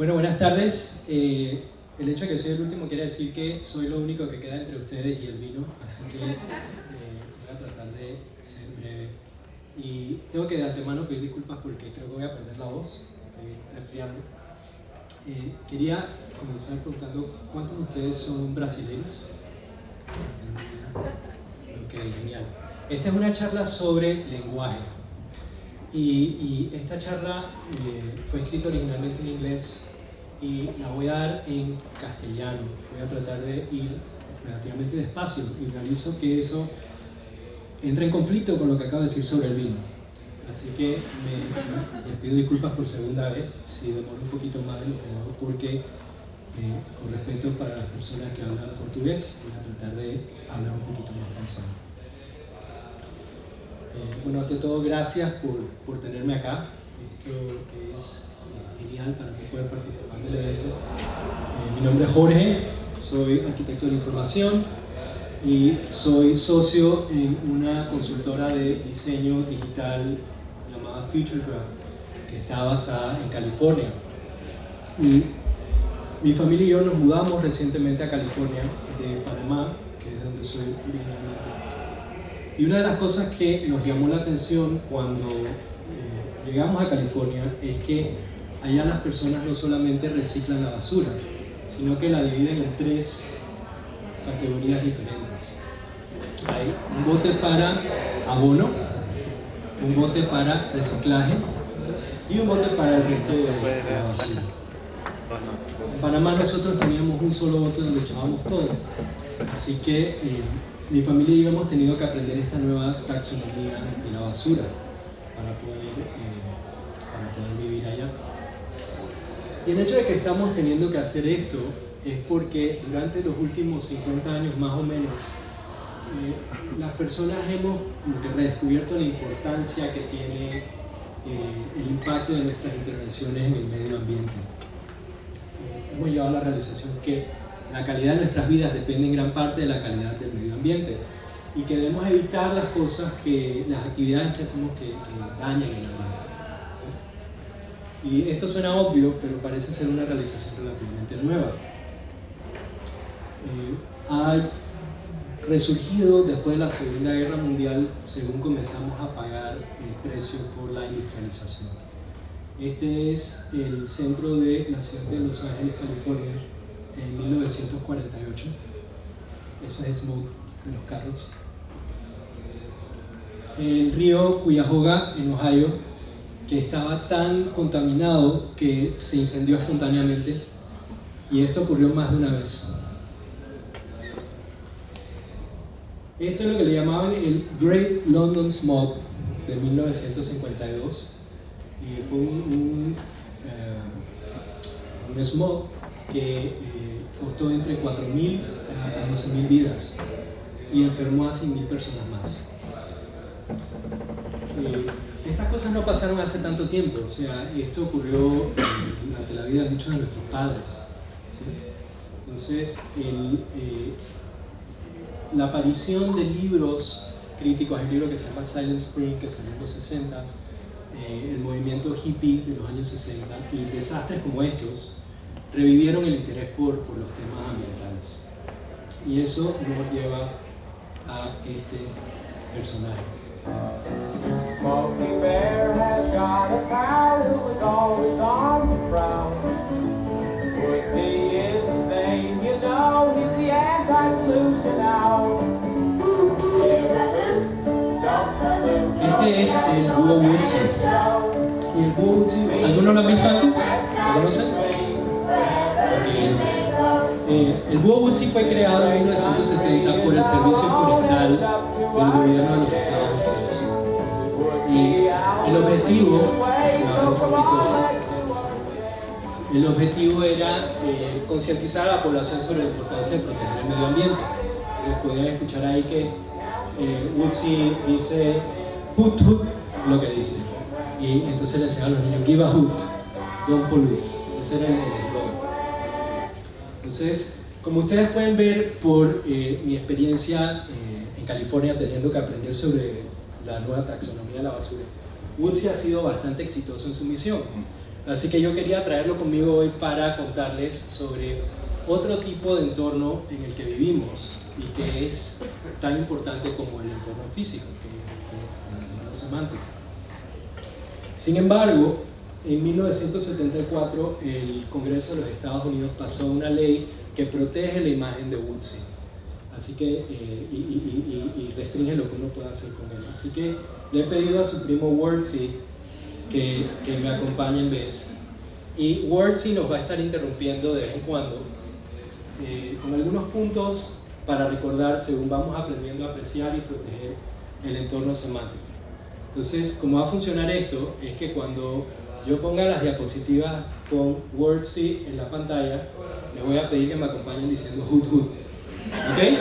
Bueno, buenas tardes. El hecho de que soy el último quiere decir que soy lo único que queda entre ustedes y el vino, así que voy a tratar de ser breve. Y tengo que de antemano pedir disculpas porque creo que voy a perder la voz, estoy resfriando. Quería comenzar preguntando, ¿cuántos de ustedes son brasileños? Ok, genial. Esta es una charla sobre lenguaje. Y esta charla fue escrita originalmente en inglés y la voy a dar en castellano. Voy a tratar de ir relativamente despacio y realizo que eso entra en conflicto con lo que acabo de decir sobre el vino. Así que les pido disculpas por segunda vez si demoro un poquito más de lo que hago, porque con respeto para las personas que hablan portugués voy a tratar de hablar un poquito más pausado. Bueno, ante todo, gracias por tenerme acá. Esto es genial para mí poder participar del evento. Mi nombre es Jorge, soy arquitecto de la información y soy socio en una consultora de diseño digital llamada Futurecraft, que está basada en California. Y mi familia y yo nos mudamos recientemente a California de Panamá, que es donde soy originalmente. Y una de las cosas que nos llamó la atención cuando llegamos a California es que allá las personas no solamente reciclan la basura, sino que la dividen en tres categorías diferentes. Hay un bote para abono, un bote para reciclaje y un bote para el resto de la basura. En Panamá nosotros teníamos un solo bote donde echábamos todo, así que mi familia y yo hemos tenido que aprender esta nueva taxonomía de la basura para poder vivir allá. Y el hecho de que estamos teniendo que hacer esto es porque durante los últimos 50 años más o menos las personas hemos redescubierto la importancia que tiene el impacto de nuestras intervenciones en el medio ambiente. Hemos llegado a la realización que la calidad de nuestras vidas depende en gran parte de la calidad del medio ambiente y que debemos evitar las actividades que hacemos que dañan el ambiente. ¿Sí? Y esto suena obvio, pero parece ser una realización relativamente nueva. Ha resurgido después de la Segunda Guerra Mundial según comenzamos a pagar el precio por la industrialización. Este es el centro de la ciudad de Los Ángeles, California, en 1948. Eso es smoke de los carros. El río Cuyahoga en Ohio, que estaba tan contaminado que se incendió espontáneamente, y esto ocurrió más de una vez. Esto es lo que le llamaban el Great London Smog de 1952 y fue un smog que costó entre 4.000 a 12.000 vidas y enfermó a 100.000 personas más. Estas cosas no pasaron hace tanto tiempo, o sea, esto ocurrió durante la vida de muchos de nuestros padres, ¿sí? Entonces, la aparición de libros críticos, hay un libro que se llama Silent Spring, que salió en los 60s, el movimiento hippie de los años 60 y desastres como estos revivieron el interés por los temas ambientales. Y eso nos lleva a este personaje. Smokey Bear has got a pal who is always on the prowl. Woodsy is the thing, you know, he's the anti-pollution owl. Este es el búho Woodsy. Y el búho Woodsy, ¿algunos lo han visto antes? ¿Lo conocen? El búho Woodsy fue creado en 1970 por el Servicio Forestal del Gobierno de los Estados Unidos. Y el objetivo era concientizar a la población sobre la importancia de proteger el medio ambiente. Entonces podían escuchar ahí que Woodsy dice hoot hoot, lo que dice. Y entonces le decían a los niños, give a hoot, don't pollute. Ese era el eslogan. Entonces, como ustedes pueden ver por mi experiencia en California teniendo que aprender sobre la nueva taxonomía de la basura, Woodsy ha sido bastante exitoso en su misión. Así que yo quería traerlo conmigo hoy para contarles sobre otro tipo de entorno en el que vivimos y que es tan importante como el entorno físico, que es el entorno semántico. Sin embargo, en 1974 el Congreso de los Estados Unidos pasó una ley que protege la imagen de Woodsy, así que y restringe lo que uno puede hacer con él. Así que le he pedido a su primo Wordsy que me acompañe en vez. Y Wordsy nos va a estar interrumpiendo de vez en cuando con algunos puntos para recordar según vamos aprendiendo a apreciar y proteger el entorno semántico. Entonces, cómo va a funcionar esto es que cuando yo ponga las diapositivas con Wordsy en la pantalla, les voy a pedir que me acompañen diciendo hoot hoot. ¿Ok?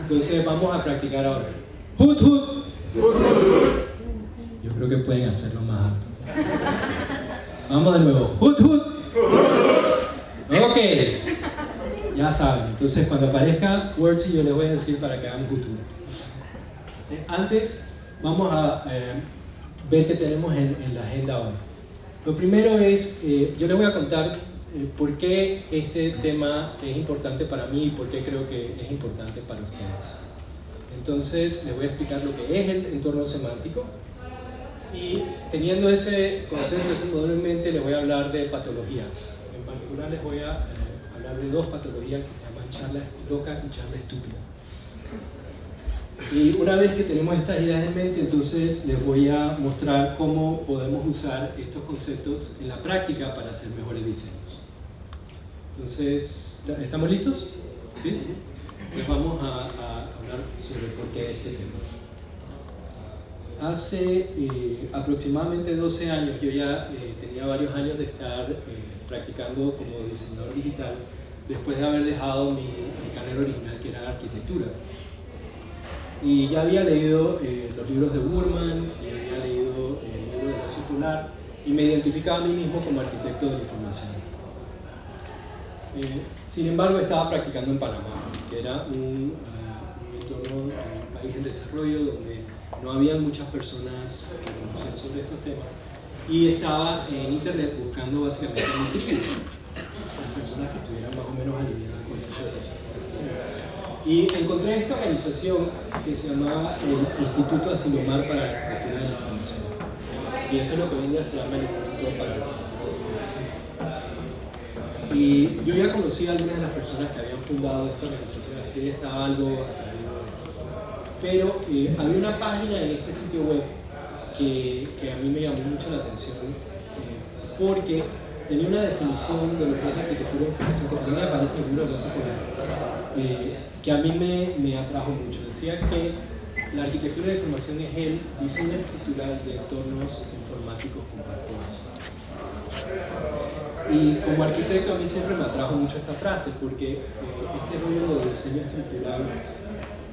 Entonces vamos a practicar ahora. Hoot hoot. Yo creo que pueden hacerlo más alto. Vamos de nuevo. Hoot hoot. Ok. Ya saben. Entonces cuando aparezca Wordsy yo les voy a decir para que hagan hoot hoot. Entonces, antes vamos a ver qué tenemos en la agenda hoy. Lo primero es, yo les voy a contar por qué este tema es importante para mí y por qué creo que es importante para ustedes. Entonces les voy a explicar lo que es el entorno semántico y teniendo ese concepto, ese modelo en mente, les voy a hablar de patologías. En particular les voy a hablar de dos patologías que se llaman charla loca y charla estúpida. Y una vez que tenemos estas ideas en mente, entonces les voy a mostrar cómo podemos usar estos conceptos en la práctica para hacer mejores diseños. Entonces, ¿estamos listos? ¿Sí? Entonces vamos a hablar sobre por qué este tema. Hace aproximadamente 12 años, yo ya tenía varios años de estar practicando como diseñador digital, después de haber dejado mi carrera original, que era arquitectura. Y ya había leído los libros de Burman, y había leído el libro de la circular, y me identificaba a mí mismo como arquitecto de la información. Sin embargo, estaba practicando en Panamá, que era un entorno, un país en desarrollo donde no había muchas personas que conocían sobre estos temas, y estaba en internet buscando básicamente un tribu, las personas que estuvieran más o menos alineadas con esto de cosas que están haciendo. Y encontré esta organización que se llamaba el Instituto Asilomar para la Arquitectura de la Información. Y esto es lo que hoy en día se llama el Instituto para la Arquitectura de la Información. Y yo ya conocí a algunas de las personas que habían fundado esta organización, así que ya estaba algo atraído de esto. Pero había una página en este sitio web que a mí me llamó mucho la atención porque tenía una definición de lo que es la arquitectura de la información que también aparece en el libro de los escolares. Que a mí me atrajo mucho. Decía que la arquitectura de información es el diseño estructural de entornos informáticos compartidos. Y como arquitecto a mí siempre me atrajo mucho esta frase porque este rollo de diseño estructural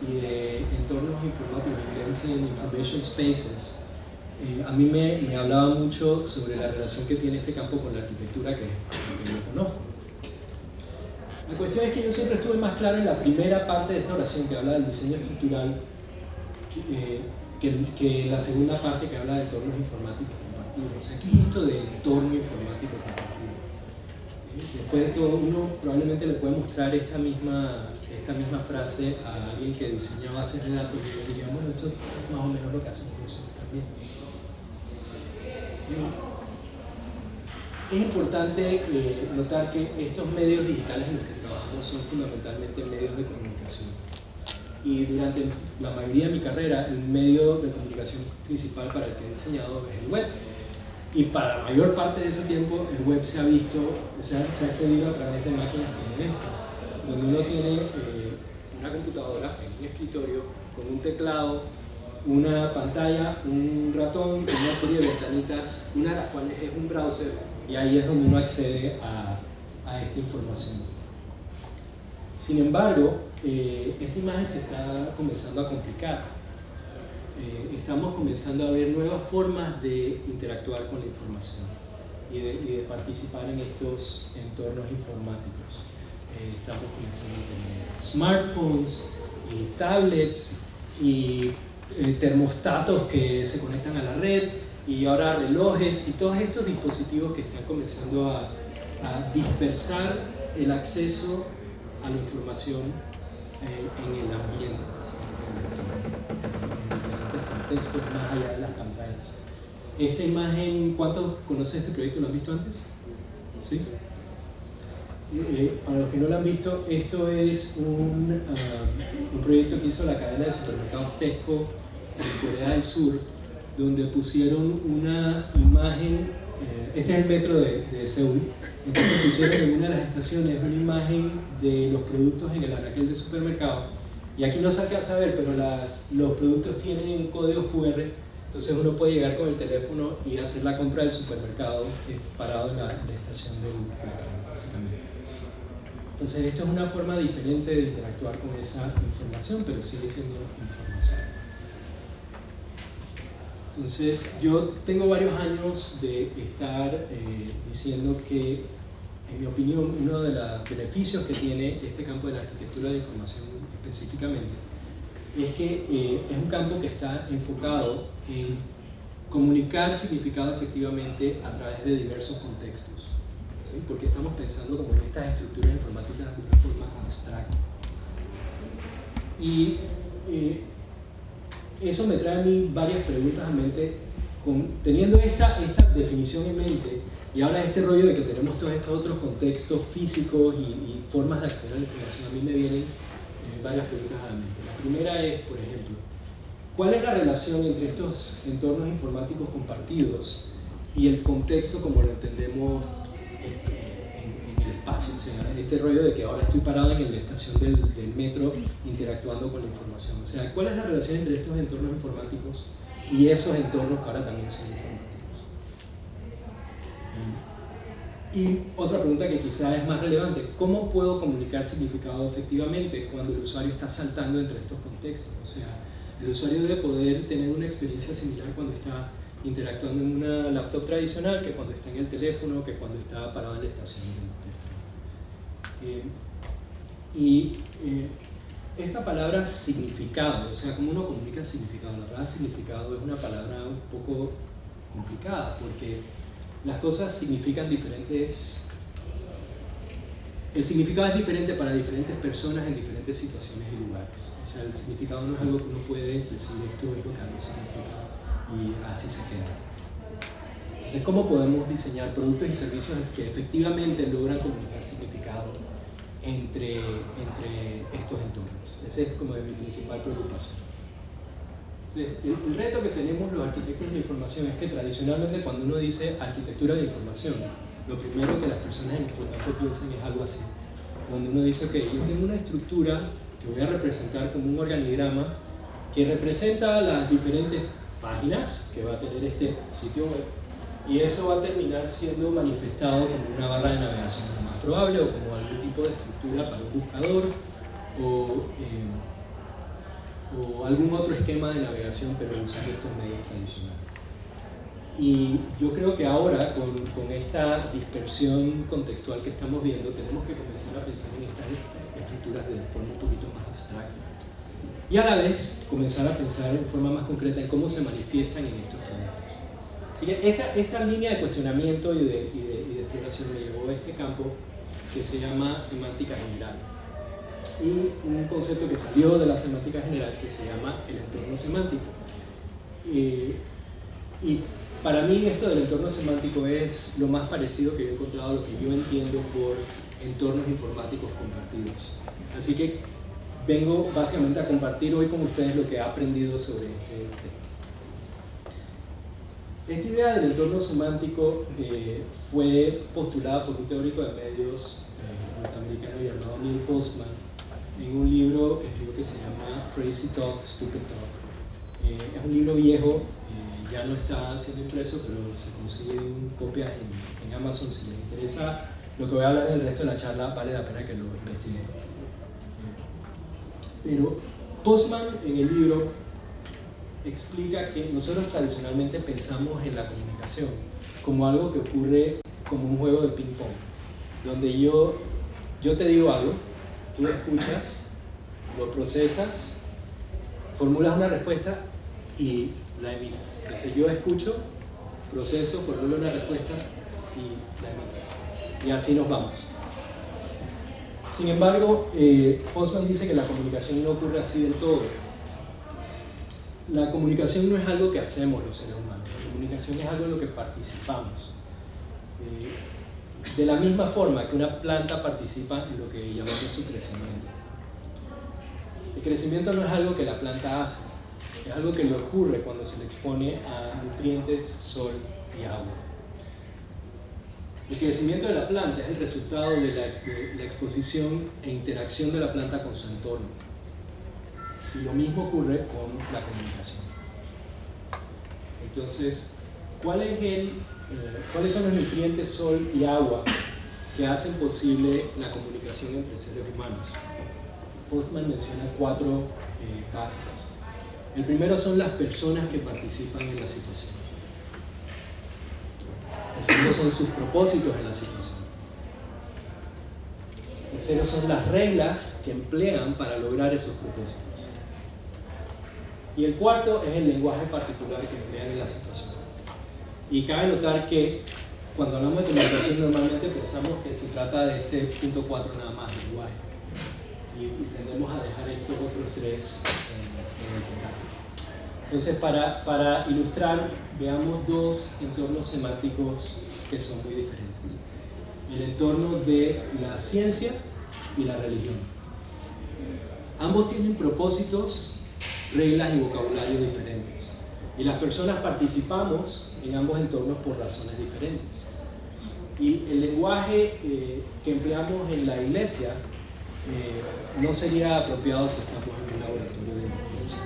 y de entornos informáticos, que dicen information spaces, a mí me hablaba mucho sobre la relación que tiene este campo con la arquitectura que yo conozco. La cuestión es que yo siempre estuve más claro en la primera parte de esta oración que habla del diseño estructural que en la segunda parte que habla de entornos informáticos compartidos. O sea, ¿qué es esto de entorno informático compartido? Después de todo, uno probablemente le puede mostrar esta misma frase a alguien que diseña bases de datos y le diría, bueno, esto es más o menos lo que hacemos nosotros también. Es importante notar que estos medios digitales en los que trabajamos son fundamentalmente medios de comunicación. Y durante la mayoría de mi carrera, el medio de comunicación principal para el que he diseñado es el web. Y para la mayor parte de ese tiempo, el web se ha accedido a través de máquinas como esta, donde uno tiene una computadora en un escritorio con un teclado, una pantalla, un ratón y una serie de ventanitas, una de las cuales es un browser, y ahí es donde uno accede a esta información. Sin embargo, esta imagen se está comenzando a complicar. Estamos comenzando a ver nuevas formas de interactuar con la información y de participar en estos entornos informáticos. Estamos comenzando a tener smartphones y tablets y termostatos que se conectan a la red y ahora relojes y todos estos dispositivos que están comenzando a dispersar el acceso a la información en el ambiente, en diferentes contextos más allá de las pantallas. Esta imagen, ¿cuántos conocen este proyecto? ¿Lo han visto antes? ¿Sí? Para los que no lo han visto, esto es un proyecto que hizo la cadena de supermercados Tesco en Corea del Sur, donde pusieron una imagen, este es el metro de Seúl, entonces pusieron en una de las estaciones una imagen de los productos en el anaquel de supermercado, y aquí no se alcanza a ver, pero los productos tienen códigos QR, entonces uno puede llegar con el teléfono y hacer la compra del supermercado parado en la estación del tren, básicamente. Entonces esto es una forma diferente de interactuar con esa información, pero sigue siendo información. Entonces yo tengo varios años de estar diciendo que, en mi opinión, uno de los beneficios que tiene este campo de la arquitectura de la información específicamente es que es un campo que está enfocado en comunicar significado efectivamente a través de diversos contextos. ¿Sí? Porque estamos pensando como en estas estructuras informáticas de una forma abstracta. Y eso me trae a mí varias preguntas a mente, teniendo esta definición en mente, y ahora este rollo de que tenemos todos estos otros contextos físicos y formas de acceder a la información, a mí me vienen varias preguntas a la mente. La primera es, por ejemplo, ¿cuál es la relación entre estos entornos informáticos compartidos y el contexto como lo entendemos en el espacio? O sea, este rollo de que ahora estoy parado en la estación del metro interactuando con la información. O sea, ¿cuál es la relación entre estos entornos informáticos y esos entornos que ahora también son informáticos? Y otra pregunta que quizá es más relevante, ¿cómo puedo comunicar significado efectivamente cuando el usuario está saltando entre estos contextos? O sea, el usuario debe poder tener una experiencia similar cuando está interactuando en una laptop tradicional que cuando está en el teléfono, que cuando está parado en la estación del tren. Esta palabra significado, o sea, ¿cómo uno comunica significado? La palabra significado es una palabra un poco complicada porque las cosas significan diferentes. El significado es diferente para diferentes personas en diferentes situaciones y lugares. O sea, el significado no es algo que uno puede decir esto es lo que algo significa y así se queda. Entonces, ¿cómo podemos diseñar productos y servicios que efectivamente logran comunicar significado entre estos entornos? Esa es como mi principal preocupación. Entonces, el reto que tenemos los arquitectos de la información es que tradicionalmente cuando uno dice arquitectura de la información, lo primero que las personas en nuestro campo piensan es algo así, donde uno dice, ok, yo tengo una estructura que voy a representar como un organigrama que representa las diferentes páginas que va a tener este sitio web, y eso va a terminar siendo manifestado como una barra de navegación lo más probable, o como algún tipo de estructura para un buscador, o algún otro esquema de navegación, pero usando estos medios tradicionales. Y yo creo que ahora, con esta dispersión contextual que estamos viendo, tenemos que comenzar a pensar en estas estructuras de forma un poquito más abstracta. Y a la vez, comenzar a pensar en forma más concreta en cómo se manifiestan en estos productos. Así que esta línea de cuestionamiento y de exploración me llevó a este campo que se llama semántica general. Y un concepto que salió de la semántica general que se llama el entorno semántico. Y para mí esto del entorno semántico es lo más parecido que yo he encontrado a lo que yo entiendo por entornos informáticos compartidos. Así que vengo básicamente a compartir hoy con ustedes lo que he aprendido sobre este tema. Esta idea del entorno semántico fue postulada por un teórico de medios norteamericano llamado Neil Postman en un libro que escribió que se llama Crazy Talk, Stupid Talk. Es un libro viejo, ya no está siendo impreso, pero se consiguen copias en Amazon. Si les interesa lo que voy a hablar en el resto de la charla, vale la pena que lo investiguen. Pero Postman en el libro explica que nosotros tradicionalmente pensamos en la comunicación como algo que ocurre como un juego de ping pong, donde yo te digo algo, tú escuchas, lo procesas, formulas una respuesta y la emites. Entonces yo escucho, proceso, formula una respuesta y la emite. Y así nos vamos. Sin embargo, Postman dice que la comunicación no ocurre así del todo. La comunicación no es algo que hacemos los seres humanos, la comunicación es algo en lo que participamos. De la misma forma que una planta participa en lo que llamamos su crecimiento. El crecimiento no es algo que la planta hace, es algo que le ocurre cuando se le expone a nutrientes, sol y agua. El crecimiento de la planta es el resultado de la exposición e interacción de la planta con su entorno. Y lo mismo ocurre con la comunicación. Entonces, ¿cuáles son los nutrientes, sol y agua que hacen posible la comunicación entre seres humanos? Postman menciona 4 básicos. El primero son las personas que participan en la situación. El segundo son sus propósitos en la situación. El tercero son las reglas que emplean para lograr esos propósitos. Y el cuarto es el lenguaje particular que emplean en la situación. Y cabe notar que cuando hablamos de comunicación normalmente pensamos que se trata de este punto 4 nada más, lenguaje. Y tendemos a dejar estos otros 3 en el pecado. Entonces, para ilustrar, veamos 2 entornos semánticos que son muy diferentes. El entorno de la ciencia y la religión. Ambos tienen propósitos, reglas y vocabulario diferentes. Y las personas participamos en ambos entornos por razones diferentes. Y el lenguaje que empleamos en la iglesia no sería apropiado si estamos en un laboratorio de investigación.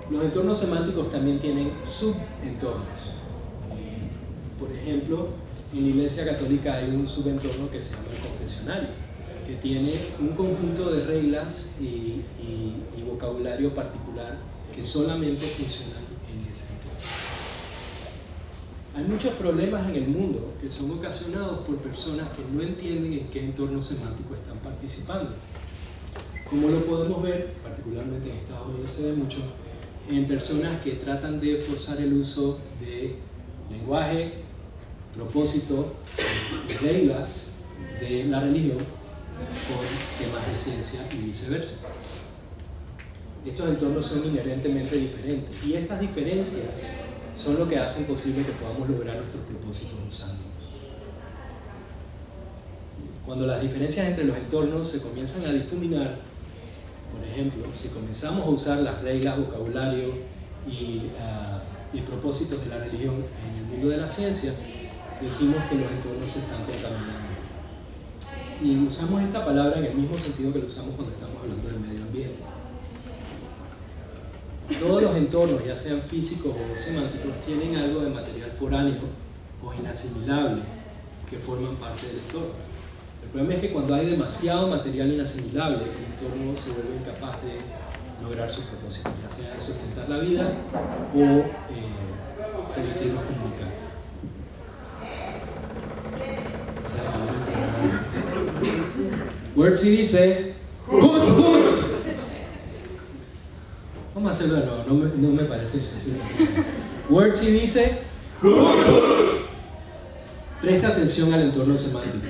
Los entornos semánticos también tienen subentornos. Por ejemplo, en la Iglesia Católica hay un subentorno que se llama el confesionario, que tiene un conjunto de reglas y vocabulario particular que solamente funcionan en ese entorno. Hay muchos problemas en el mundo que son ocasionados por personas que no entienden en qué entorno semántico están participando. Como lo podemos ver, particularmente en Estados Unidos se ve mucho, en personas que tratan de forzar el uso de lenguaje, propósito y reglas de la religión con temas de ciencia y viceversa. Estos entornos son inherentemente diferentes y estas diferencias son lo que hacen posible que podamos lograr nuestros propósitos usándolos. Cuando las diferencias entre los entornos se comienzan a difuminar, por ejemplo, si comenzamos a usar las reglas, vocabulario y propósitos de la religión en el mundo de la ciencia, decimos que los entornos se están contaminando. Y usamos esta palabra en el mismo sentido que lo usamos cuando estamos hablando del medio ambiente. Todos los entornos, ya sean físicos o semánticos, tienen algo de material foráneo o inasimilable que forman parte del entorno. El problema es que cuando hay demasiado material inasimilable, el entorno se vuelve incapaz de lograr sus propósitos, ya sea sustentar la vida o permitirnos comunicar. Wordsy dice "Hut, hut". Vamos a hacerlo de nuevo, no me parece difícil. Wordsy dice "Hut, hut". Presta atención al entorno semántico.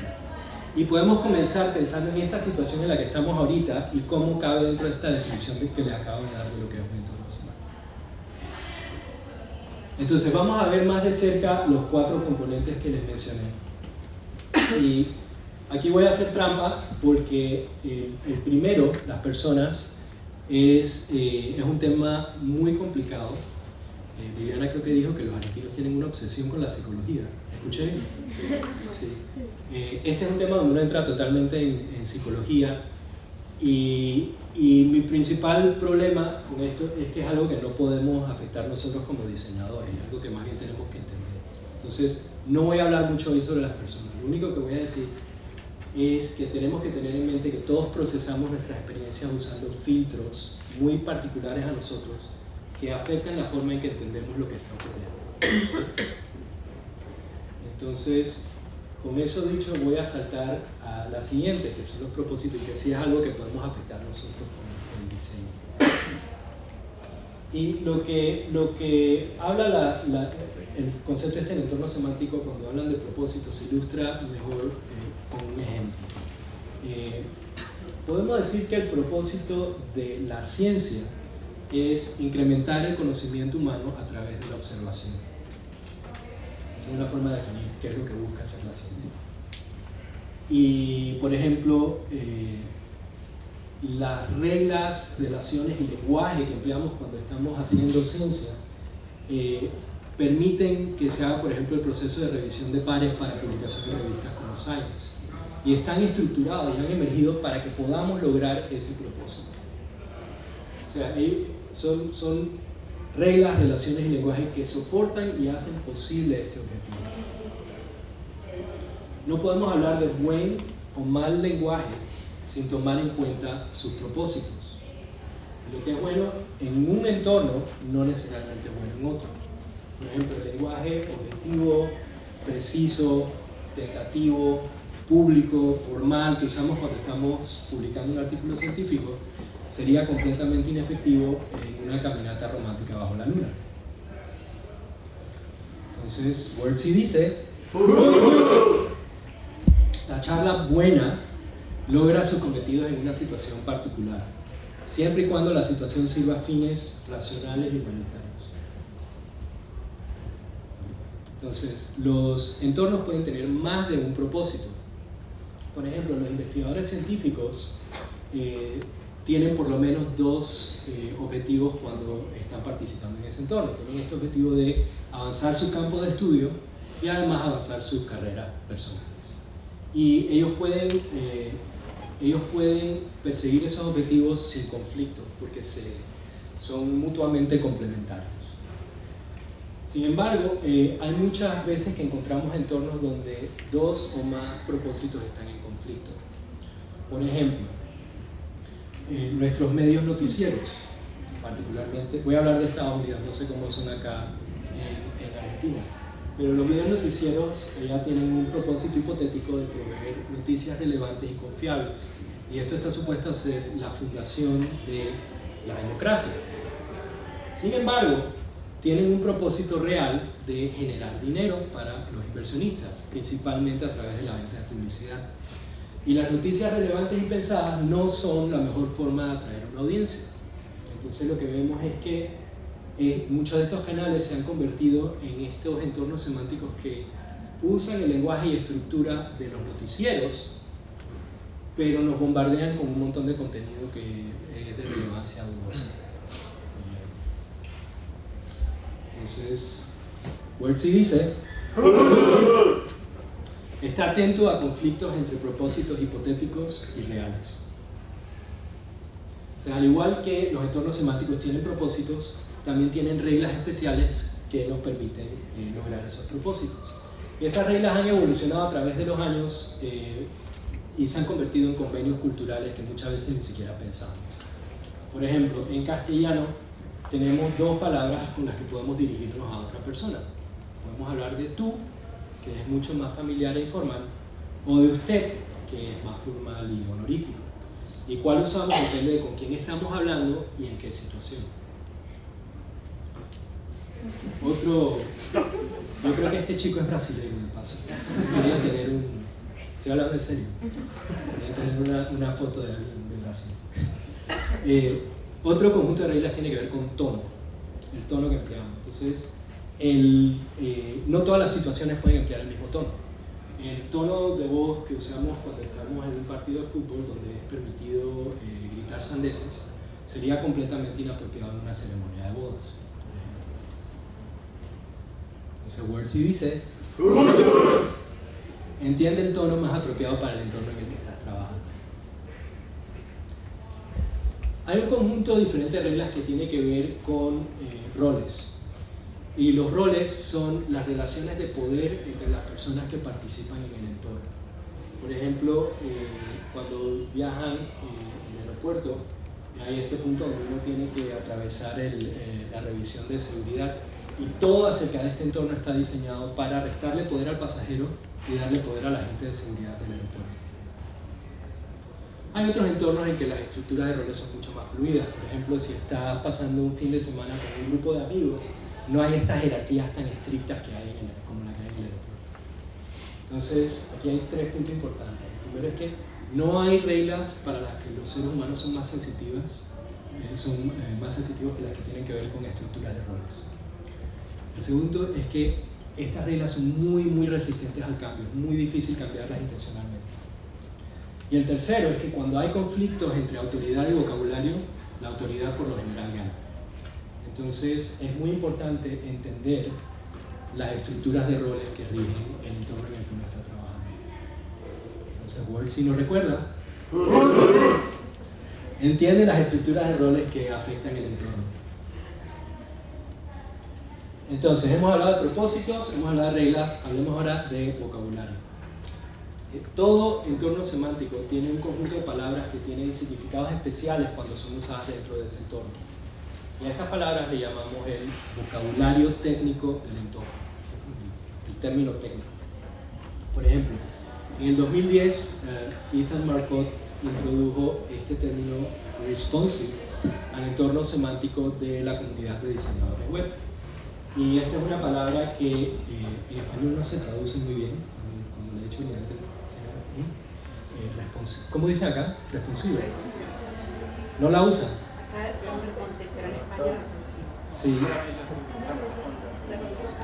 Y podemos comenzar pensando en esta situación en la que estamos ahorita y cómo cabe dentro de esta definición que les acabo de dar de lo que es un entorno semántico. Entonces vamos a ver más de cerca los 4 componentes que les mencioné. Y aquí voy a hacer trampa porque el primero, las personas, es un tema muy complicado. Viviana creo que dijo que los argentinos tienen una obsesión con la psicología. ¿Escuché bien? Sí. Este es un tema donde uno entra totalmente en psicología y mi principal problema con esto es que es algo que no podemos afectar nosotros como diseñadores, es algo que más bien tenemos que entender. Entonces, no voy a hablar mucho hoy sobre las personas. Lo único que voy a decir es que tenemos que tener en mente que todos procesamos nuestras experiencias usando filtros muy particulares a nosotros que afectan la forma en que entendemos lo que está ocurriendo. Entonces, con eso dicho, voy a saltar a la siguiente, que son los propósitos, y que sí es algo que podemos afectar nosotros con el diseño. Y lo que habla el concepto este en entorno semántico cuando hablan de propósito se ilustra mejor con un ejemplo. Podemos decir que el propósito de la ciencia es incrementar el conocimiento humano a través de la observación. Esa es una forma de definir qué es lo que busca hacer la ciencia. Y, por ejemplo, las reglas, relaciones y lenguaje que empleamos cuando estamos haciendo ciencia permiten que se haga, por ejemplo, el proceso de revisión de pares para publicación en revistas como Science. Y están estructurados y han emergido para que podamos lograr ese propósito. O sea, son reglas, relaciones y lenguaje que soportan y hacen posible este objetivo. No podemos hablar de buen o mal lenguaje sin tomar en cuenta sus propósitos. Lo que es bueno en un entorno no necesariamente es bueno en otro. Por ejemplo, el lenguaje objetivo, preciso, tentativo, público, formal que usamos cuando estamos publicando un artículo científico sería completamente inefectivo en una caminata romántica bajo la luna. Entonces, Wordsy dice: la charla buena logra sus cometidos en una situación particular, siempre y cuando la situación sirva a fines racionales y humanitarios. Entonces, los entornos pueden tener más de un propósito. Por ejemplo, los investigadores científicos tienen por lo menos dos objetivos cuando están participando en ese entorno. Tienen este objetivo de avanzar su campo de estudio y además avanzar sus carreras personales. Y ellos pueden perseguir esos objetivos sin conflicto, porque son mutuamente complementarios. Sin embargo, hay muchas veces que encontramos entornos donde dos o más propósitos están en conflicto. Por ejemplo, nuestros medios noticieros, particularmente, voy a hablar de Estados Unidos, no sé cómo son acá en Argentina, pero los medios noticieros ya tienen un propósito hipotético de proveer noticias relevantes y confiables. Y esto está supuesto a ser la fundación de la democracia. Sin embargo, tienen un propósito real de generar dinero para los inversionistas, principalmente a través de la venta de publicidad. Y las noticias relevantes y pensadas no son la mejor forma de atraer a una audiencia. Entonces lo que vemos es que muchos de estos canales se han convertido en estos entornos semánticos que usan el lenguaje y estructura de los noticieros, pero nos bombardean con un montón de contenido que es de relevancia dudosa. Entonces, Wordsy dice: está atento a conflictos entre propósitos hipotéticos y reales. O sea, al igual que los entornos semánticos tienen propósitos, también tienen reglas especiales que nos permiten lograr esos propósitos. Y estas reglas han evolucionado a través de los años y se han convertido en convenios culturales que muchas veces ni siquiera pensamos. Por ejemplo, en castellano tenemos dos palabras con las que podemos dirigirnos a otra persona. Podemos hablar de tú, que es mucho más familiar e informal, o de usted, que es más formal y honorífico. Y cuál usamos depende de con quién estamos hablando y en qué situación. Yo creo que este chico es brasileño, de paso. Quería tener estoy hablando en serio. Quería tener una foto de alguien de Brasil. Otro conjunto de reglas tiene que ver con tono, el tono que empleamos. Entonces, no todas las situaciones pueden emplear el mismo tono. El tono de voz que usamos cuando estamos en un partido de fútbol donde es permitido gritar sandeces sería completamente inapropiado en una ceremonia de bodas. Entonces Wordsy dice: entiende el tono más apropiado para el entorno en el que estás trabajando. Hay un conjunto diferente de reglas que tiene que ver con roles. Y los roles son las relaciones de poder entre las personas que participan en el entorno. Por ejemplo, cuando viajan en el aeropuerto, hay este punto donde uno tiene que atravesar la revisión de seguridad, y todo acerca de este entorno está diseñado para restarle poder al pasajero y darle poder a la gente de seguridad del aeropuerto. Hay otros entornos en que las estructuras de roles son mucho más fluidas. Por ejemplo, si estás pasando un fin de semana con un grupo de amigos, no hay estas jerarquías tan estrictas que hay como la que hay en el aeropuerto. Entonces, aquí hay 3 puntos importantes. El primero es que no hay reglas para las que los seres humanos son más sensitivos que las que tienen que ver con estructuras de roles. El segundo es que estas reglas son muy resistentes al cambio, es muy difícil cambiarlas intencionalmente. Y el tercero es que cuando hay conflictos entre autoridad y vocabulario, la autoridad por lo general gana. Entonces es muy importante entender las estructuras de roles que rigen el entorno en el que uno está trabajando. Entonces Wordsy nos recuerda, entiende las estructuras de roles que afectan el entorno. Entonces hemos hablado de propósitos, hemos hablado de reglas, hablemos ahora de vocabulario. Todo entorno semántico tiene un conjunto de palabras que tienen significados especiales cuando son usadas dentro de ese entorno. Y a estas palabras le llamamos el vocabulario técnico del entorno, el término técnico. Por ejemplo, en el 2010, Ethan Marcotte introdujo este término responsive al entorno semántico de la comunidad de diseñadores web. Y esta es una palabra que en español no se traduce muy bien, cuando le he dicho antes. ¿Cómo dice acá? Responsive. ¿No la usa? Pero en español Sí.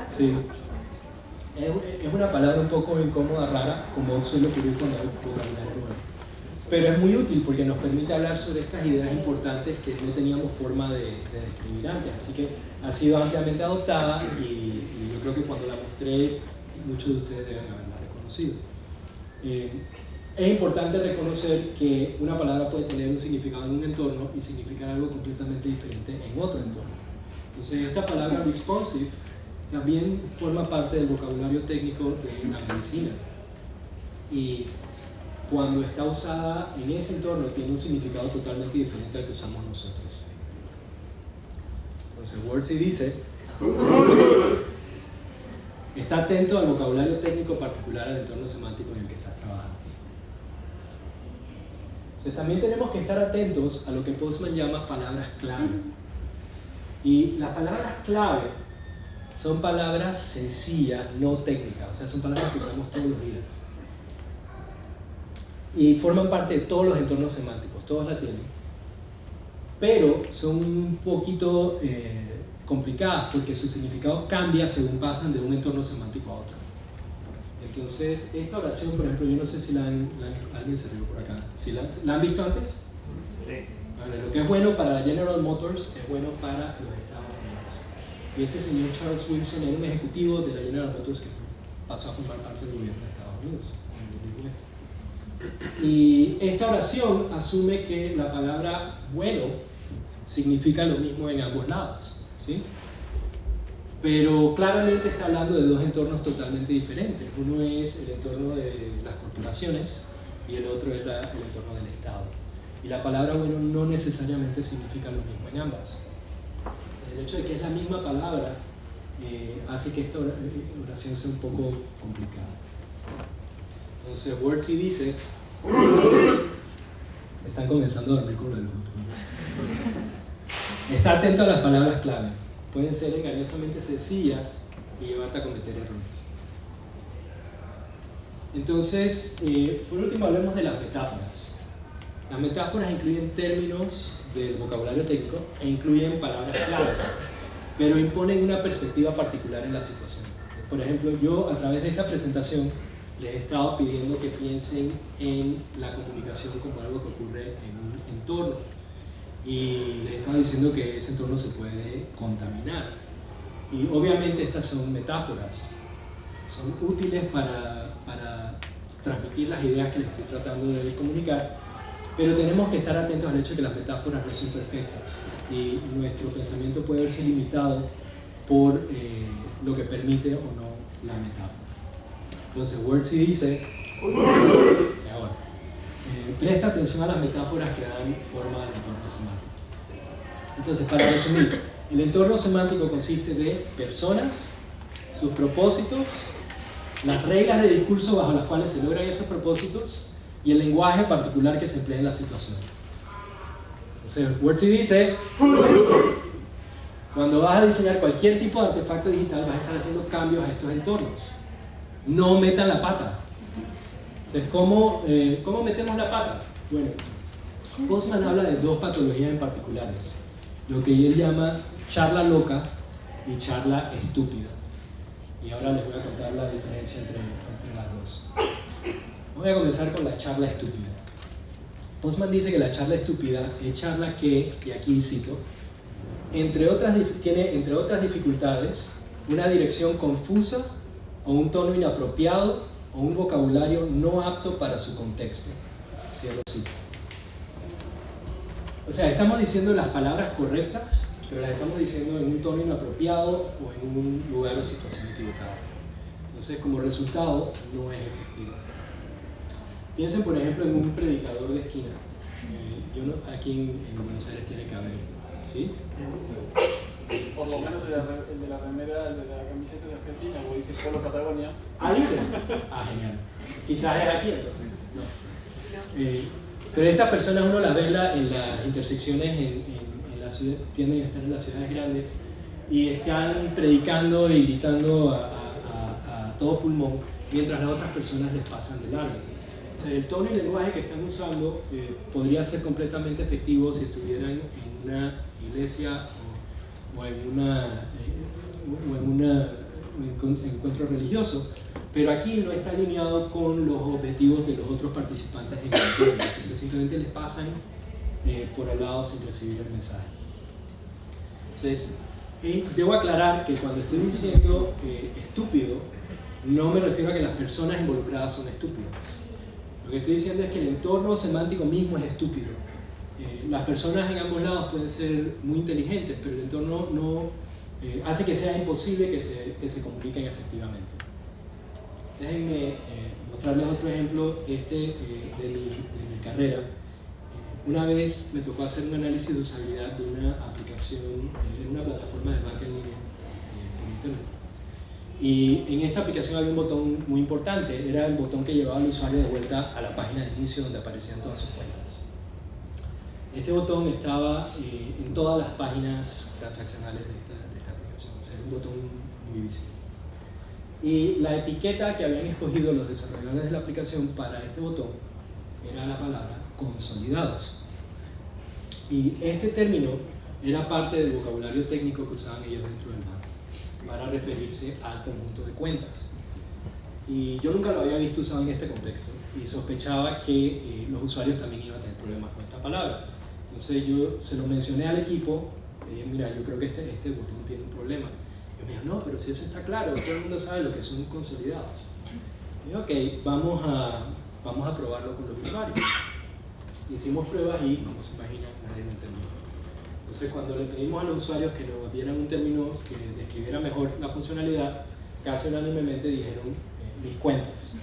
Sí. Es una palabra un poco incómoda, rara, como suele ocurrir cuando hay vocabulario nuevo. Pero es muy útil porque nos permite hablar sobre estas ideas importantes que no teníamos forma de describir antes. Así que ha sido ampliamente adoptada y yo creo que cuando la mostré, muchos de ustedes deben haberla reconocido. Es importante reconocer que una palabra puede tener un significado en un entorno y significar algo completamente diferente en otro entorno. Entonces, esta palabra responsive también forma parte del vocabulario técnico de la medicina. Y cuando está usada en ese entorno, tiene un significado totalmente diferente al que usamos nosotros. Entonces, Wordsy dice: está atento al vocabulario técnico particular al entorno semántico en el que estás trabajando. Entonces, también tenemos que estar atentos a lo que Postman llama palabras clave. Y las palabras clave son palabras sencillas, no técnicas, o sea, son palabras que usamos todos los días. Y forman parte de todos los entornos semánticos, todos la tienen. Pero son un poquito complicadas porque su significado cambia según pasan de un entorno semántico a otro. Entonces, esta oración, por ejemplo, yo no sé si alguien se rió por acá. ¿Sí la han visto antes? Sí. Vale, lo que es bueno para la General Motors es bueno para los Estados Unidos. Y este señor Charles Wilson era un ejecutivo de la General Motors que pasó a formar parte del gobierno de Estados Unidos en 2009. Y esta oración asume que la palabra bueno significa lo mismo en ambos lados, ¿sí? Pero claramente está hablando de dos entornos totalmente diferentes. Uno es el entorno de las corporaciones y el otro es el entorno del Estado. Y la palabra bueno no necesariamente significa lo mismo en ambas. El hecho de que es la misma palabra hace que esta oración sea un poco complicada. Entonces Wordsy dice: se están comenzando a dormir con el otro. Está atento a las palabras clave. Pueden ser engañosamente sencillas y llevarte a cometer errores. Entonces, por último, hablemos de las metáforas. Las metáforas incluyen términos del vocabulario técnico e incluyen palabras clave, pero imponen una perspectiva particular en la situación. Por ejemplo, yo a través de esta presentación les he estado pidiendo que piensen en la comunicación como algo que ocurre en un entorno. Y les estaba diciendo que ese entorno se puede contaminar. Y obviamente estas son metáforas, son útiles para transmitir las ideas que les estoy tratando de comunicar, pero tenemos que estar atentos al hecho de que las metáforas no son perfectas y nuestro pensamiento puede verse limitado por lo que permite o no la metáfora. Entonces Wordsy dice, ahora, presta atención a las metáforas que dan forma al entorno semántico. Entonces, para resumir, el entorno semántico consiste de personas, sus propósitos, las reglas de discurso bajo las cuales se logran esos propósitos y el lenguaje particular que se emplea en la situación. Entonces, Wordsy dice, cuando vas a diseñar cualquier tipo de artefacto digital, vas a estar haciendo cambios a estos entornos. No metan la pata. Entonces, ¿cómo metemos la pata? Bueno, Postman habla de dos patologías en particulares, lo que él llama charla loca y charla estúpida. Y ahora les voy a contar la diferencia entre las dos. Voy a comenzar con la charla estúpida. Postman dice que la charla estúpida es charla que, y aquí cito, tiene entre otras dificultades una dirección confusa o un tono inapropiado o un vocabulario no apto para su contexto. Cierro cita. O sea, estamos diciendo las palabras correctas, pero las estamos diciendo en un tono inapropiado o en un lugar o situación equivocada. Entonces, como resultado, no es efectivo. Piensen, por ejemplo, en un predicador de esquina. Aquí en Buenos Aires tiene que haber, ¿sí? Por lo menos el de la remera, el de la camiseta de Argentina, o dice Polo Patagonia. Ah, dice. Ah, genial. Quizás es aquí entonces. No. Pero estas personas uno las ve en las intersecciones en la ciudad, tienden a estar en las ciudades grandes y están predicando y gritando a todo pulmón mientras las otras personas les pasan de largo. O sea, el tono y el lenguaje que están usando podría ser completamente efectivo si estuvieran en una iglesia o en un encuentro religioso, pero aquí no está alineado con los objetivos de los otros participantes en el encuentro, entonces simplemente les pasan por al lado sin recibir el mensaje. Entonces, debo aclarar que cuando estoy diciendo estúpido, no me refiero a que las personas involucradas son estúpidas. Lo que estoy diciendo es que el entorno semántico mismo es estúpido. Las personas en ambos lados pueden ser muy inteligentes, pero el entorno no hace que sea imposible que se comuniquen efectivamente. Déjenme mostrarles otro ejemplo de mi carrera. Una vez me tocó hacer un análisis de usabilidad de una aplicación en una plataforma de banca en línea por internet. Y en esta aplicación había un botón muy importante, era el botón que llevaba al usuario de vuelta a la página de inicio donde aparecían todas sus cuentas. Este botón estaba en todas las páginas transaccionales de esta aplicación, o sea, era un botón muy visible. Y la etiqueta que habían escogido los desarrolladores de la aplicación para este botón era la palabra consolidados. Y este término era parte del vocabulario técnico que usaban ellos dentro del banco para referirse al conjunto de cuentas. Y yo nunca lo había visto usado en este contexto y sospechaba que los usuarios también iban a tener problemas con esta palabra. Entonces yo se lo mencioné al equipo y dije, mira, yo creo que este botón tiene un problema. Y me dijo, no, pero si eso está claro, todo el mundo sabe lo que son consolidados. Y dije, ok, vamos a probarlo con los usuarios. Hicimos pruebas y, como se imagina, nadie lo entendió. Entonces, cuando le pedimos a los usuarios que nos dieran un término que describiera mejor la funcionalidad, casi unánimemente dijeron mis cuentas.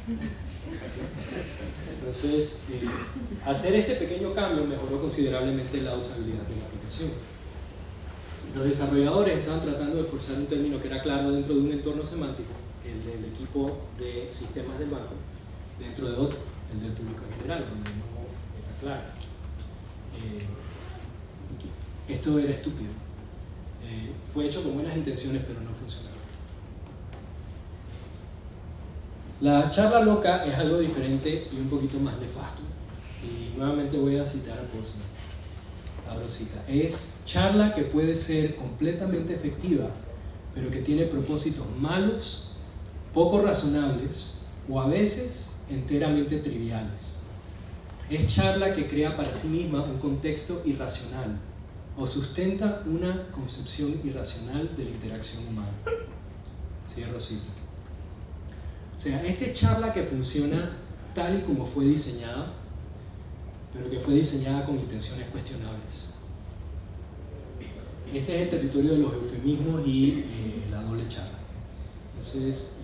Entonces, hacer este pequeño cambio mejoró considerablemente la usabilidad de la aplicación. Los desarrolladores estaban tratando de forzar un término que era claro dentro de un entorno semántico, el del equipo de sistemas del banco, dentro de otro, el del público en general, donde no era claro. Esto era estúpido. Fue hecho con buenas intenciones, pero no funcionaba. La charla loca es algo diferente y un poquito más nefasto. Y nuevamente voy a citar a Postman. Abro cita. Es charla que puede ser completamente efectiva, pero que tiene propósitos malos, poco razonables o a veces enteramente triviales. Es charla que crea para sí misma un contexto irracional o sustenta una concepción irracional de la interacción humana. Cierro cita. O sea, esta charla que funciona tal y como fue diseñada, pero que fue diseñada con intenciones cuestionables. Este es el territorio de los eufemismos y la doble charla. Entonces,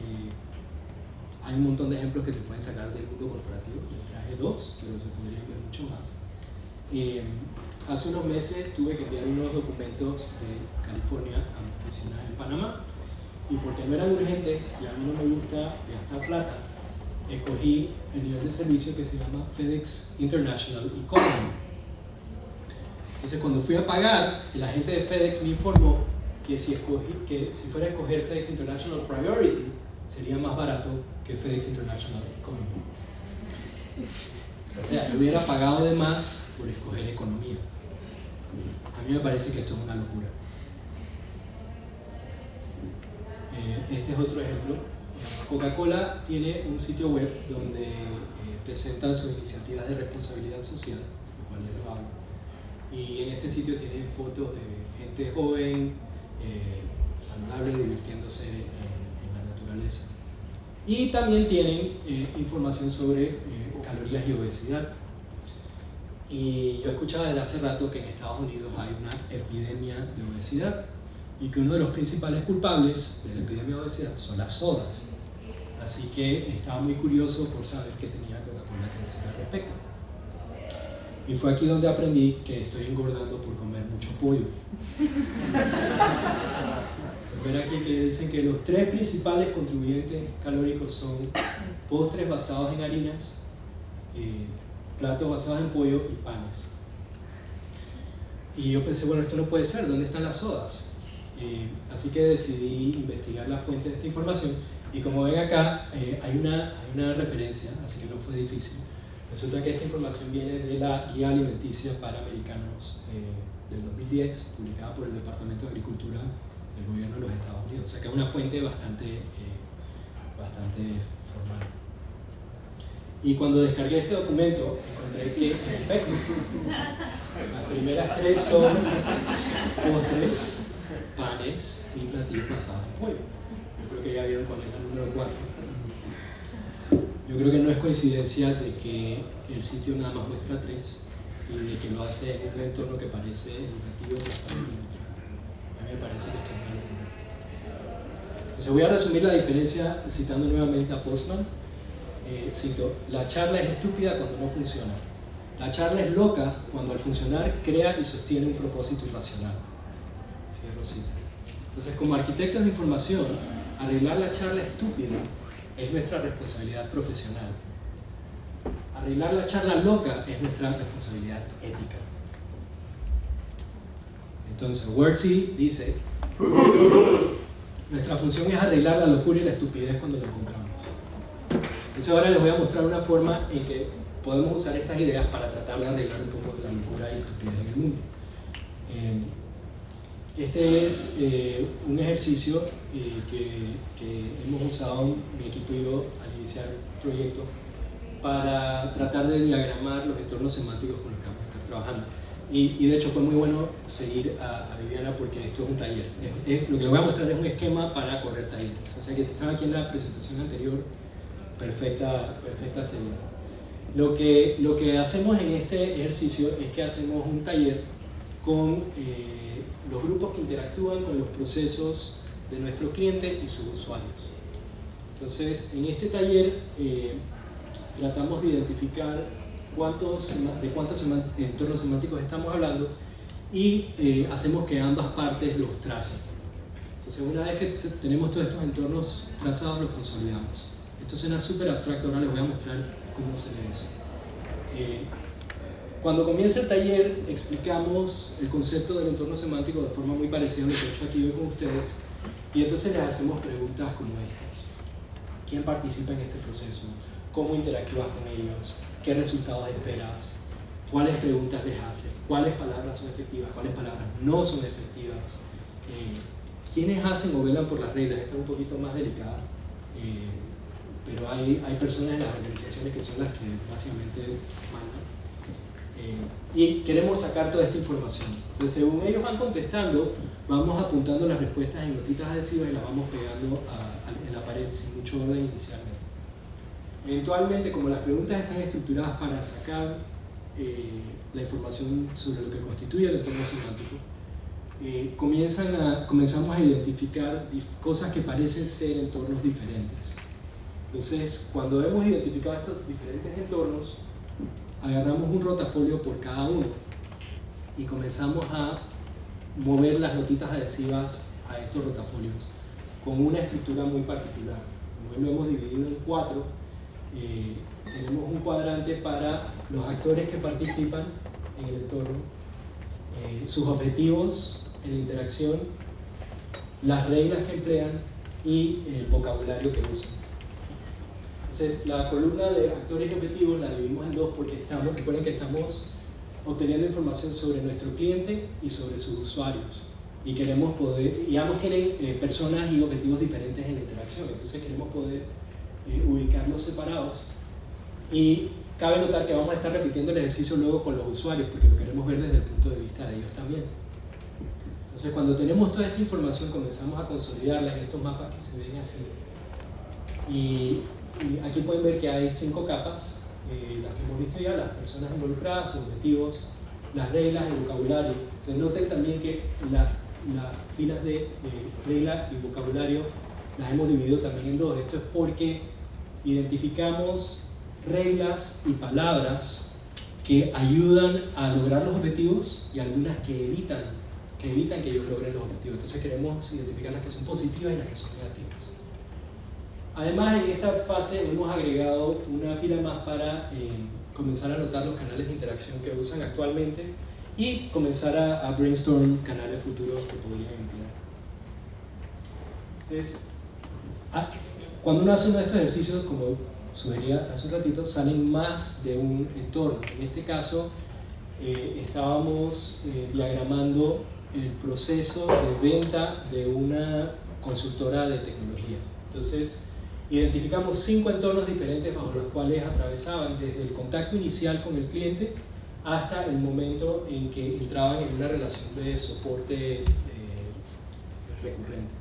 hay un montón de ejemplos que se pueden sacar del mundo corporativo. Yo traje dos, pero se podrían ver mucho más. Hace unos meses tuve que enviar unos documentos de California a mi oficina en Panamá y porque no eran urgentes y a mí no me gusta gastar plata, escogí el nivel de servicio que se llama FedEx International Economy. Entonces, cuando fui a pagar, el agente de FedEx me informó que si fuera a escoger FedEx International Priority, sería más barato que FedEx International Economy. O sea, yo hubiera pagado de más por escoger economía. A mí me parece que esto es una locura. Este es otro ejemplo. Coca-Cola tiene un sitio web donde presentan sus iniciativas de responsabilidad social, lo cual ya lo hablo. Y en este sitio tienen fotos de gente joven, saludable, divirtiéndose en la naturaleza. Y también tienen información sobre calorías y obesidad. Y yo escuchaba desde hace rato que en Estados Unidos hay una epidemia de obesidad y que uno de los principales culpables de la epidemia de obesidad son las sodas. Así que estaba muy curioso por saber qué tenía Coca-Cola que decir al respecto. Y fue aquí donde aprendí que estoy engordando por comer mucho pollo. Ven aquí que dicen que los 3 principales contribuyentes calóricos son postres basados en harinas, platos basados en pollo y panes. Y yo pensé, bueno, esto no puede ser, ¿dónde están las sodas? Así que decidí investigar la fuente de esta información y como ven acá hay una referencia, así que no fue difícil. Resulta que esta información viene de la Guía Alimenticia para Americanos del 2010, publicada por el Departamento de Agricultura del Gobierno de los Estados Unidos. O sea que es una fuente bastante formal. Y cuando descargué este documento, encontré que, en efecto, las primeras 3 son postres, panes y platillos basados en pollo. Yo creo que ya vieron cuál es la número 4. Yo creo que no es coincidencia de que el sitio nada más muestra 3 y de que lo hace en un entorno que parece educativo y neutral. A mí me parece que esto es una locura. Entonces voy a resumir la diferencia citando nuevamente a Postman. Cito, la charla es estúpida cuando no funciona. La charla es loca cuando al funcionar crea y sostiene un propósito irracional. Cierro cita. Entonces, como arquitectos de información, arreglar la charla estúpida es nuestra responsabilidad profesional. Arreglar la charla loca es nuestra responsabilidad ética. Entonces, Wordsey dice, nuestra función es arreglar la locura y la estupidez cuando la encontramos. Entonces ahora les voy a mostrar una forma en que podemos usar estas ideas para tratar de arreglar un poco la locura y estupidez en el mundo. Este es un ejercicio que hemos usado mi equipo y yo al iniciar el proyecto para tratar de diagramar los entornos semánticos con los que vamos a estar trabajando. Y de hecho fue muy bueno seguir a Viviana porque esto es un taller. Lo que les voy a mostrar es un esquema para correr talleres. O sea que si están aquí en la presentación anterior, perfecta sería. Lo que hacemos en este ejercicio es que hacemos un taller con los grupos que interactúan con los procesos de nuestro cliente y sus usuarios. Entonces, en este taller tratamos de identificar de cuántos entornos semánticos estamos hablando y hacemos que ambas partes los tracen. Entonces, una vez que tenemos todos estos entornos trazados, los consolidamos. Esto suena súper abstracto, ahora les voy a mostrar cómo se ve eso. Cuando comienza el taller explicamos el concepto del entorno semántico de forma muy parecida a lo que he hecho aquí hoy con ustedes y entonces les hacemos preguntas como estas. ¿Quién participa en este proceso? ¿Cómo interactúas con ellos? ¿Qué resultados esperas? ¿Cuáles preguntas les haces? ¿Cuáles palabras son efectivas? ¿Cuáles palabras no son efectivas? ¿Quiénes hacen o velan por las reglas? Esta es un poquito más delicada. Pero hay personas en las organizaciones que son las que básicamente mandan. Y queremos sacar toda esta información. Entonces, según ellos van contestando, vamos apuntando las respuestas en notitas adhesivas y las vamos pegando en la pared sin mucho orden inicialmente. Eventualmente, como las preguntas están estructuradas para sacar la información sobre lo que constituye el entorno semántico, comenzamos a identificar cosas que parecen ser entornos diferentes. Entonces, cuando hemos identificado estos diferentes entornos, agarramos un rotafolio por cada uno y comenzamos a mover las notitas adhesivas a estos rotafolios con una estructura muy particular. Como lo hemos dividido en 4, tenemos un cuadrante para los actores que participan en el entorno, sus objetivos en la interacción, las reglas que emplean y el vocabulario que usan. Entonces, la columna de actores y objetivos la dividimos en dos porque recuerden que estamos obteniendo información sobre nuestro cliente y sobre sus usuarios. Y queremos poder, y ambos tienen personas y objetivos diferentes en la interacción, entonces queremos poder ubicarlos separados. Y cabe notar que vamos a estar repitiendo el ejercicio luego con los usuarios, porque lo queremos ver desde el punto de vista de ellos también. Entonces, cuando tenemos toda esta información, comenzamos a consolidarla en estos mapas que se ven así. Y aquí pueden ver que hay 5 capas, las que hemos visto ya, las personas involucradas, sus objetivos, las reglas, el vocabulario. Entonces, noten también que las filas de regla y vocabulario las hemos dividido también en dos. Esto es porque identificamos reglas y palabras que ayudan a lograr los objetivos y algunas que evitan que ellos logren los objetivos. Entonces queremos identificar las que son positivas y las que son negativas. Además, en esta fase hemos agregado una fila más para comenzar a anotar los canales de interacción que usan actualmente y comenzar a brainstorm canales futuros que podrían emplear. Entonces, cuando uno hace uno de estos ejercicios, como sugería hace un ratito, salen más de un entorno. En este caso, estábamos diagramando el proceso de venta de una consultora de tecnología. Entonces, identificamos 5 entornos diferentes bajo los cuales atravesaban desde el contacto inicial con el cliente hasta el momento en que entraban en una relación de soporte recurrente.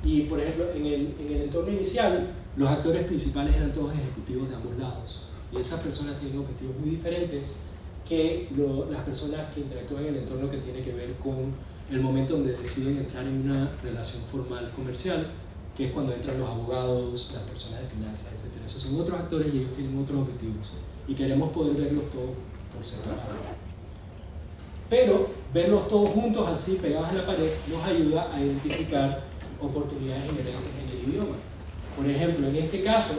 Y, por ejemplo, en el entorno inicial, los actores principales eran todos ejecutivos de ambos lados. Y esas personas tienen objetivos muy diferentes que las personas que interactúan en el entorno que tiene que ver con el momento donde deciden entrar en una relación formal comercial, que es cuando entran los abogados, las personas de finanzas, etc. Esos son otros actores y ellos tienen otros objetivos. Y queremos poder verlos todos por separado. Pero verlos todos juntos, así pegados en la pared, nos ayuda a identificar oportunidades inherentes en el idioma. Por ejemplo, en este caso,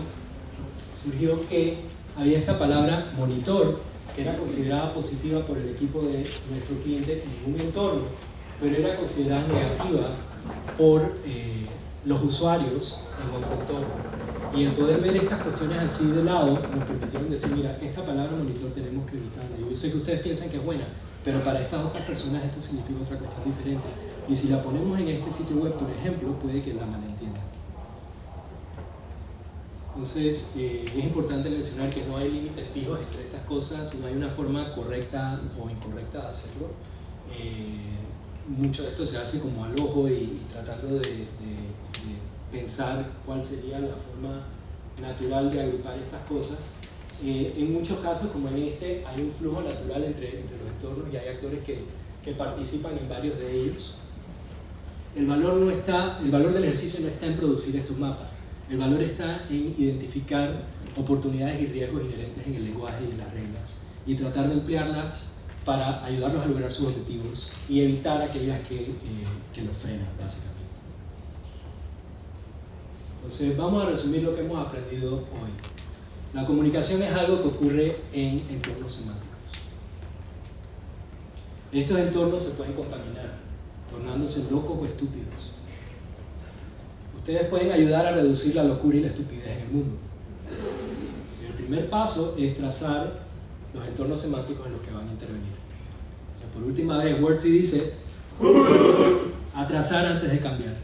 surgió que había esta palabra monitor, que era considerada positiva por el equipo de nuestro cliente en un entorno, pero era considerada negativa por los usuarios en otro entorno. Y el poder ver estas cuestiones así de lado nos permitieron decir, mira, esta palabra monitor tenemos que evitarla. Yo sé que ustedes piensan que es buena, pero para estas otras personas esto significa otra cuestión diferente. Y si la ponemos en este sitio web, por ejemplo, puede que la malentiendan. Entonces, es importante mencionar que no hay límites fijos entre estas cosas, no hay una forma correcta o incorrecta de hacerlo. Mucho de esto se hace como al ojo y tratando de pensar cuál sería la forma natural de agrupar estas cosas. En muchos casos, como en este, hay un flujo natural entre los entornos y hay actores que participan en varios de ellos. El valor del ejercicio no está en producir estos mapas. El valor está en identificar oportunidades y riesgos inherentes en el lenguaje y en las reglas y tratar de emplearlas para ayudarlos a lograr sus objetivos y evitar aquellas que los frenan, básicamente. Entonces, vamos a resumir lo que hemos aprendido hoy. La comunicación es algo que ocurre en entornos semánticos. Estos entornos se pueden contaminar, tornándose locos o estúpidos. Ustedes pueden ayudar a reducir la locura y la estupidez en el mundo. El primer paso es trazar los entornos semánticos en los que van a intervenir. Entonces, por última vez, Wordsy dice, a trazar antes de cambiar.